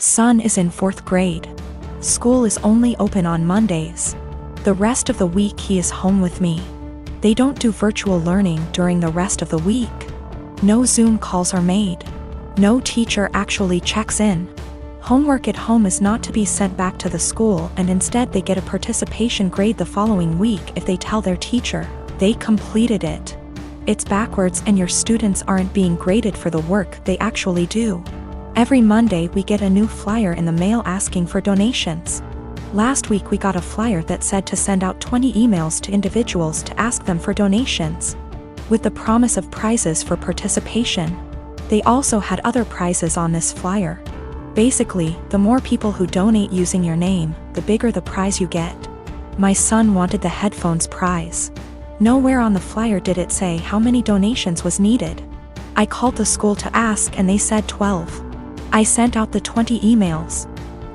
Son is in 4th grade. School is only open on Mondays. The rest of the week he is home with me. They don't do virtual learning during the rest of the week. No Zoom calls are made. No teacher actually checks in. Homework at home is not to be sent back to the school, and instead they get a participation grade the following week if they tell their teacher they completed it. It's backwards, and your students aren't being graded for the work they actually do. Every Monday we get a new flyer in the mail asking for donations. Last week we got a flyer that said to send out 20 emails to individuals to ask them for donations, with the promise of prizes for participation. They also had other prizes on this flyer. Basically, the more people who donate using your name, the bigger the prize you get. My son wanted the headphones prize. Nowhere on the flyer did it say how many donations was needed. I called the school to ask and they said 12. I sent out the 20 emails.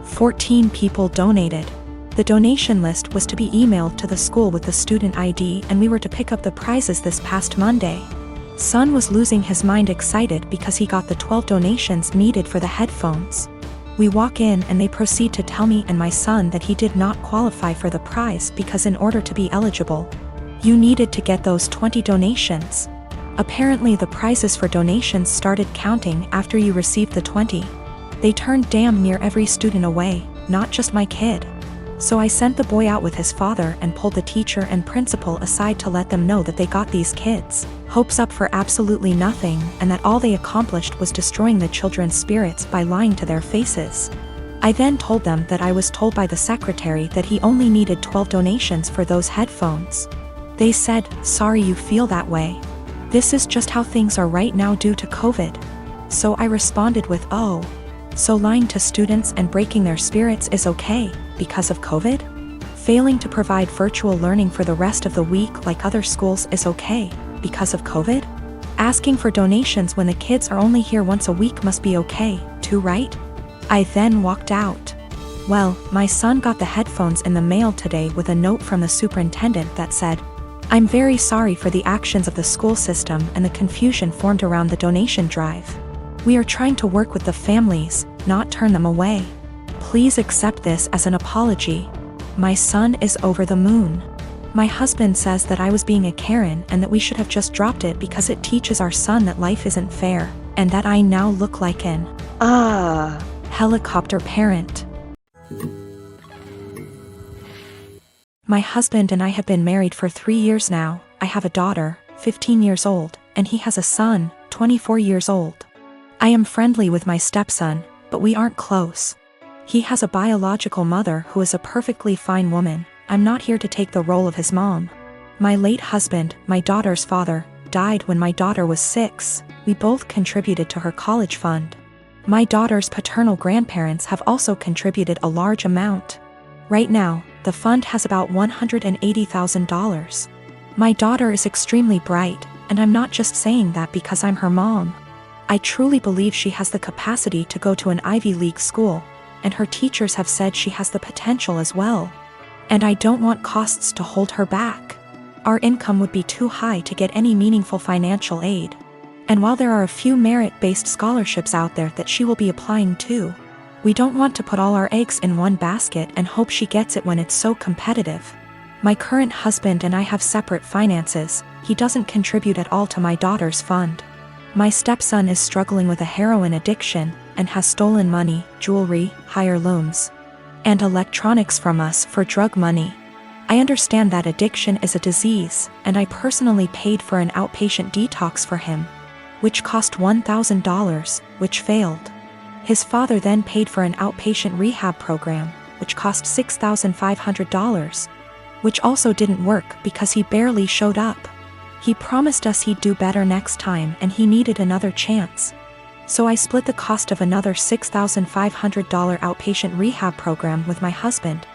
14 people donated. The donation list was to be emailed to the school with the student ID, and we were to pick up the prizes this past Monday. Son was losing his mind excited because he got the 12 donations needed for the headphones. We walk in and they proceed to tell me and my son that he did not qualify for the prize because in order to be eligible, you needed to get those 20 donations. Apparently the prizes for donations started counting after you received the 20. They turned damn near every student away, not just my kid. So I sent the boy out with his father and pulled the teacher and principal aside to let them know that they got these kids' hopes up for absolutely nothing, and that all they accomplished was destroying the children's spirits by lying to their faces. I then told them that I was told by the secretary that he only needed 12 donations for those headphones. They said, "Sorry you feel that way. This is just how things are right now due to COVID." So I responded with, "Oh, so lying to students and breaking their spirits is okay because of COVID? Failing to provide virtual learning for the rest of the week like other schools is okay because of COVID? Asking for donations when the kids are only here once a week must be okay, too, right?" I then walked out. Well, my son got the headphones in the mail today with a note from the superintendent that said, "I'm very sorry for the actions of the school system and the confusion formed around the donation drive. We are trying to work with the families, not turn them away. Please accept this as an apology." My son is over the moon. My husband says that I was being a Karen and that we should have just dropped it because it teaches our son that life isn't fair, and that I now look like an helicopter parent. My husband and I have been married for 3 years now. I have a daughter, 15 years old, and he has a son, 24 years old. I am friendly with my stepson, but we aren't close. He has a biological mother who is a perfectly fine woman. I'm not here to take the role of his mom. My late husband, my daughter's father, died when my daughter was 6. We both contributed to her college fund. My daughter's paternal grandparents have also contributed a large amount. Right now, the fund has about $180,000. My daughter is extremely bright, and I'm not just saying that because I'm her mom. I truly believe she has the capacity to go to an Ivy League school, and her teachers have said she has the potential as well. And I don't want costs to hold her back. Our income would be too high to get any meaningful financial aid. And while there are a few merit-based scholarships out there that she will be applying to, we don't want to put all our eggs in one basket and hope she gets it when it's so competitive. My current husband and I have separate finances. He doesn't contribute at all to my daughter's fund. My stepson is struggling with a heroin addiction and has stolen money, jewelry, hire loans, and electronics from us for drug money. I understand that addiction is a disease, and I personally paid for an outpatient detox for him, which cost $1,000, which failed. His father then paid for an outpatient rehab program, which cost $6,500, which also didn't work because he barely showed up. He promised us he'd do better next time and he needed another chance. So I split the cost of another $6,500 outpatient rehab program with my husband,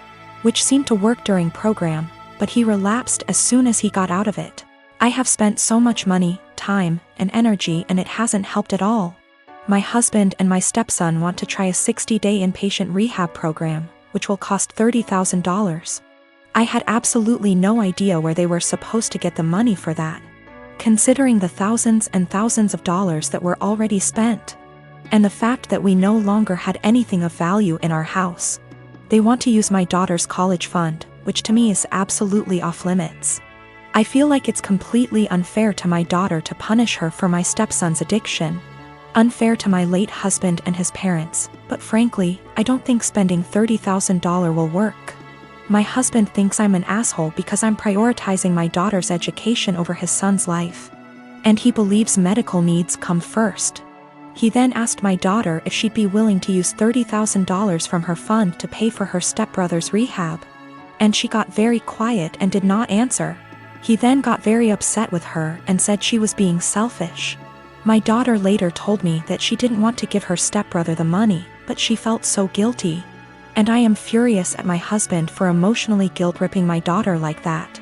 which seemed to work during program, but he relapsed as soon as he got out of it. I have spent so much money, time, and energy, and it hasn't helped at all. My husband and my stepson want to try a 60-day inpatient rehab program, which will cost $30,000. I had absolutely no idea where they were supposed to get the money for that, considering the thousands and thousands of dollars that were already spent. And the fact that we no longer had anything of value in our house. They want to use my daughter's college fund, which to me is absolutely off limits. I feel like it's completely unfair to my daughter to punish her for my stepson's addiction. Unfair to my late husband and his parents, but frankly, I don't think spending $30,000 will work. My husband thinks I'm an asshole because I'm prioritizing my daughter's education over his son's life. And he believes medical needs come first. He then asked my daughter if she'd be willing to use $30,000 from her fund to pay for her stepbrother's rehab. And she got very quiet and did not answer. He then got very upset with her and said she was being selfish. My daughter later told me that she didn't want to give her stepbrother the money, but she felt so guilty. And I am furious at my husband for emotionally guilt-tripping my daughter like that.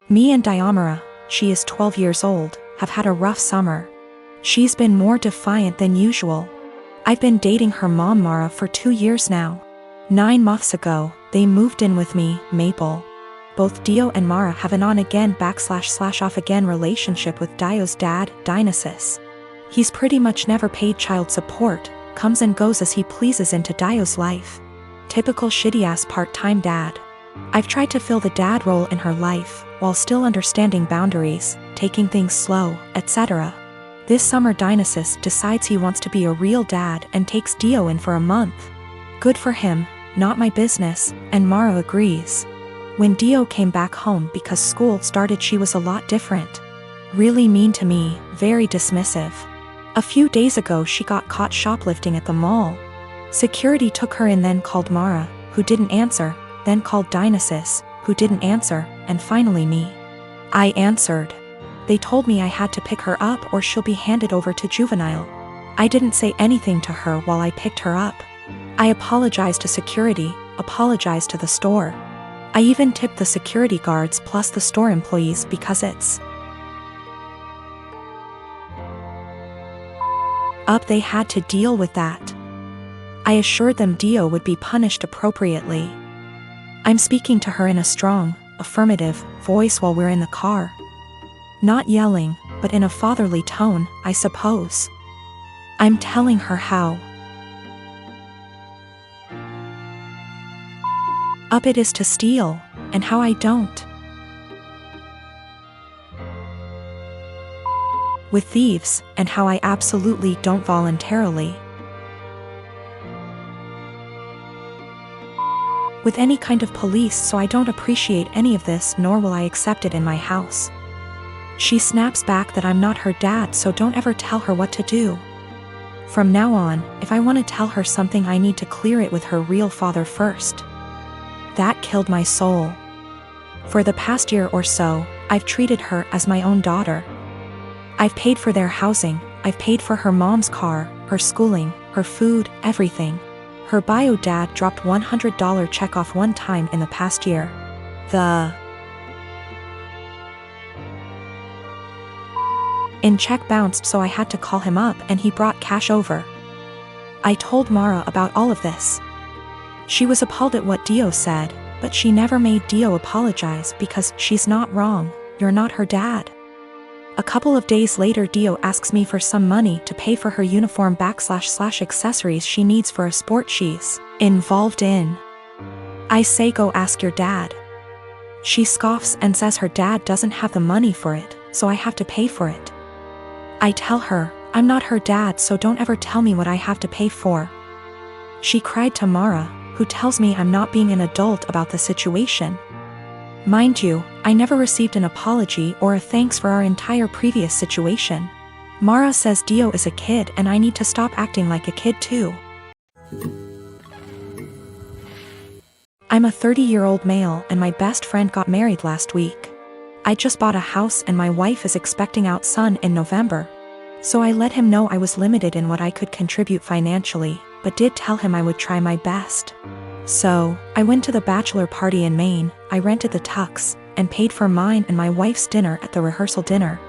Me and Diamara, she is 12 years old, have had a rough summer. She's been more defiant than usual. I've been dating her mom Mara for 2 years now. 9 months ago, they moved in with me, Maple. Both Dio and Mara have an on-again / off-again relationship with Dio's dad, Dionysus. He's pretty much never paid child support, comes and goes as he pleases into Dio's life. Typical shitty-ass part-time dad. I've tried to fill the dad role in her life, while still understanding boundaries, taking things slow, etc. This summer Dionysus decides he wants to be a real dad and takes Dio in for a month. Good for him, not my business, and Mara agrees. When Dio came back home because school started, she was a lot different. Really mean to me, very dismissive. A few days ago she got caught shoplifting at the mall. Security took her in, then called Mara, who didn't answer, then called Dionysus, who didn't answer, and finally me. I answered. They told me I had to pick her up or she'll be handed over to juvenile. I didn't say anything to her while I picked her up. I apologized to security, apologized to the store. I even tipped the security guards plus the store employees because it's up. They had to deal with that. I assured them Dio would be punished appropriately. I'm speaking to her in a strong, affirmative voice while we're in the car. Not yelling, but in a fatherly tone, I suppose. I'm telling her how up it is to steal, and how I don't. With thieves, and how I absolutely don't voluntarily. With any kind of police, so I don't appreciate any of this, nor will I accept it in my house. She snaps back that I'm not her dad, so don't ever tell her what to do. From now on, if I want to tell her something, I need to clear it with her real father first. That killed my soul. For the past year or so, I've treated her as my own daughter. I've paid for their housing, I've paid for her mom's car, her schooling, her food, everything. Her bio dad dropped $100 check off one time in the past year. In check bounced, so I had to call him up and he brought cash over. I told Mara about all of this. She was appalled at what Dio said, but she never made Dio apologize because she's not wrong, you're not her dad. A couple of days later Dio asks me for some money to pay for her uniform / accessories she needs for a sport she's involved in. I say go ask your dad. She scoffs and says her dad doesn't have the money for it, so I have to pay for it. I tell her, I'm not her dad, so don't ever tell me what I have to pay for. She cried to Mara, who tells me I'm not being an adult about the situation. Mind you, I never received an apology or a thanks for our entire previous situation. Mara says Dio is a kid and I need to stop acting like a kid too. I'm a 30-year-old male and my best friend got married last week. I just bought a house and my wife is expecting out son in November. So I let him know I was limited in what I could contribute financially, but did tell him I would try my best. So, I went to the bachelor party in Maine, I rented the tux, and paid for mine and my wife's dinner at the rehearsal dinner.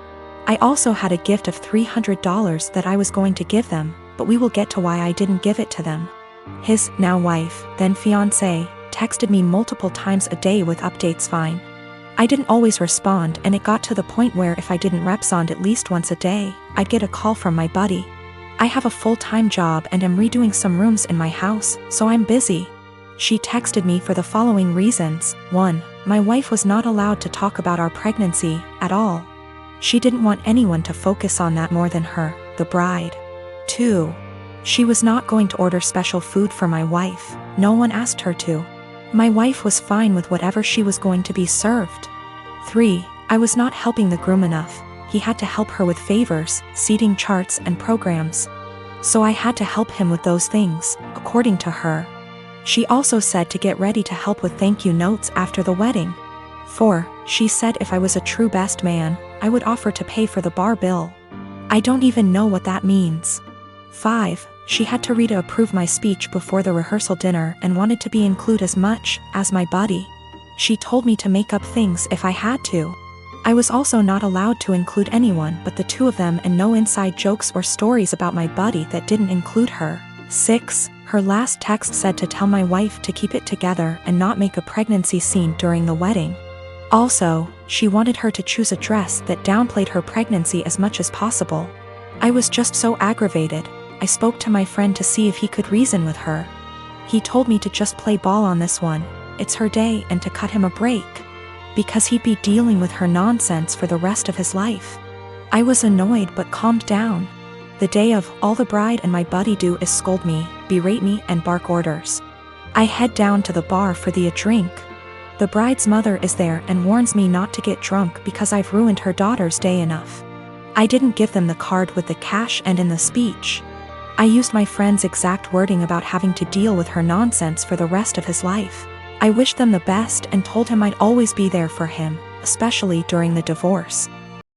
I also had a gift of $300 that I was going to give them, but we will get to why I didn't give it to them. His now wife, then fiancé, texted me multiple times a day with updates. Fine. I didn't always respond, and it got to the point where if I didn't respond at least once a day, I'd get a call from my buddy. I have a full-time job and am redoing some rooms in my house, so I'm busy. She texted me for the following reasons. 1. My wife was not allowed to talk about our pregnancy at all. She didn't want anyone to focus on that more than her, the bride. 2. She was not going to order special food for my wife. No one asked her to. My wife was fine with whatever she was going to be served. 3. I was not helping the groom enough. He had to help her with favors, seating charts and programs. So I had to help him with those things, according to her. She also said to get ready to help with thank you notes after the wedding. 4. She said if I was a true best man, I would offer to pay for the bar bill. I don't even know what that means. 5. She had to read to approve my speech before the rehearsal dinner and wanted to be included as much as my buddy. She told me to make up things if I had to. I was also not allowed to include anyone but the two of them, and no inside jokes or stories about my buddy that didn't include her. 6. Her last text said to tell my wife to keep it together and not make a pregnancy scene during the wedding. Also, she wanted her to choose a dress that downplayed her pregnancy as much as possible. I was just so aggravated. I spoke to my friend to see if he could reason with her. He told me to just play ball on this one. It's her day, and to cut him a break, because he'd be dealing with her nonsense for the rest of his life. I was annoyed but calmed down. The day of, all the bride and my buddy do is scold me, berate me, and bark orders. I head down to the bar for a drink. The bride's mother is there and warns me not to get drunk because I've ruined her daughter's day enough. I didn't give them the card with the cash and in the speech. I used my friend's exact wording about having to deal with her nonsense for the rest of his life. I wished them the best and told him I'd always be there for him, especially during the divorce.